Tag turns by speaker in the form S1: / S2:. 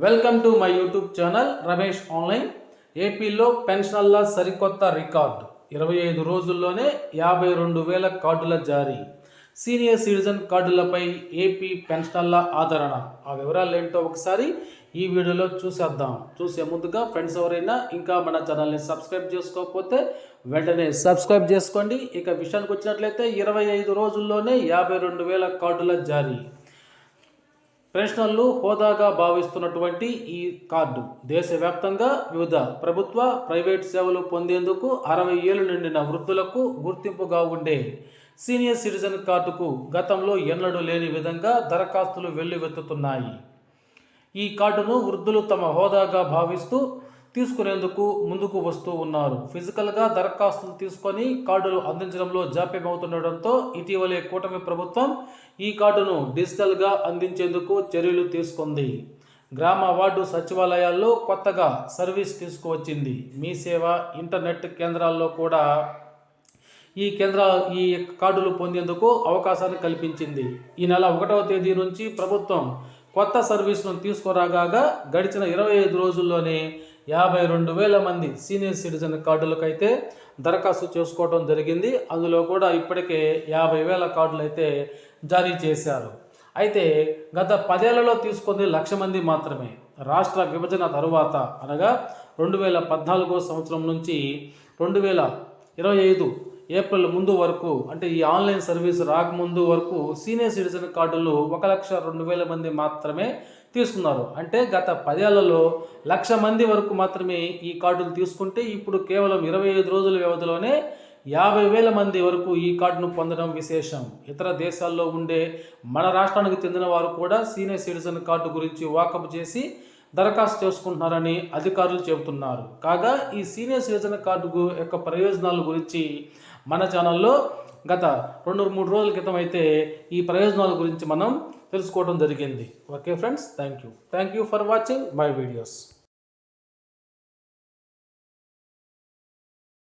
S1: Welcome to my YouTube channel Ramesh online. ఏపీలో పెన్షనర్ల సరికొత్త record 25 రోజుల్లోనే 52,000 కార్డుల జారీ. సీనియర్ సిటిజన్ కార్డులపై ఏపీ పెన్షనర్ల ఆదరణ. ఆ వివరాలు ఏంటో ఒకసారి ఈ వీడియోలో చూసేద్దాం. చూసే ముందుగా ఫ్రెండ్స్ ఎవరైనా ఇంకా మన ఛానల్ని సబ్స్క్రైబ్ చేసుకోకపోతే వెంటనే సబ్స్క్రైబ్ చేసుకోండి. ఇక విషయానికి వచ్చినట్లయితే 25 రోజుల్లోనే 52,000 కార్డుల జారీ. పెన్షనర్లు హోదాగా భావిస్తున్నటువంటి ఈ కార్డు దేశవ్యాప్తంగా వివిధ ప్రభుత్వ ప్రైవేట్ సేవలు పొందేందుకు 60 ఏళ్లు నిండిన వృద్ధులకు గుర్తింపుగా ఉండే సీనియర్ సిటిజన్ కార్డుకు గతంలో ఎన్నడూ లేని విధంగా దరఖాస్తులు వెల్లువెత్తుతున్నాయి. ఈ కార్డును వృద్ధులు తమ హోదాగా భావిస్తూ తీసుకునేందుకు ముందుకు వస్తూ ఉన్నారు. ఫిజికల్గా దరఖాస్తులు తీసుకొని కార్డులు అందించడంలో జాప్యమవుతుండటంతో ఇటీవలే కూటమి ప్రభుత్వం ఈ కార్డును డిజిటల్గా అందించేందుకు చర్యలు తీసుకుంది. గ్రామ వార్డు సచివాలయాల్లో కొత్తగా సర్వీస్ తీసుకువచ్చింది. మీ సేవ ఇంటర్నెట్ కేంద్రాల్లో కూడా ఈ కార్డులు పొందేందుకు అవకాశాన్ని కల్పించింది. ఈ నెల 1వ తేదీ నుంచి ప్రభుత్వం కొత్త సర్వీసును తీసుకురాగా గడిచిన 25 రోజుల్లోనే 52,000 మంది సీనియర్ సిటిజన్ కార్డులకైతే దరఖాస్తు చేసుకోవడం జరిగింది. అందులో కూడా ఇప్పటికే 50,000 కార్డులు అయితే జారీ చేశారు. అయితే గత 10 ఏళ్లలో తీసుకుంది 1,00,000 మంది మాత్రమే. రాష్ట్ర విభజన తరువాత అనగా 2014 సంవత్సరం నుంచి 2025 ఏప్రిల్ ముందు వరకు, అంటే ఈ ఆన్లైన్ సర్వీస్ రాకముందు వరకు సీనియర్ సిటిజన్ కార్డులు 1,02,000 మంది మాత్రమే తీసుకున్నారు. అంటే గత 10 ఏళ్లలో 1,00,000 మంది వరకు మాత్రమే ఈ కార్డులు తీసుకుంటే ఇప్పుడు కేవలం 25 రోజుల వ్యవధిలోనే 50,000 మంది వరకు ఈ కార్డును పొందడం విశేషం. ఇతర దేశాల్లో ఉండే మన రాష్ట్రానికి చెందిన వారు కూడా సీనియర్ సిటిజన్ కార్డు గురించి వాకప్ చేసి దరఖాస్తు చేసుకుంటున్నారని అధికారులు చెబుతున్నారు. కాగా ఈ సీనియర్ సిటిజన్ కార్డు యొక్క ప్రయోజనాల గురించి మన ఛానల్లో గత 2-3 రోజుల క్రితం అయితే ఈ ప్రయోజనాల గురించి మనం తెలుసుకోవడం జరిగింది. Okay friends, thank you for watching my videos.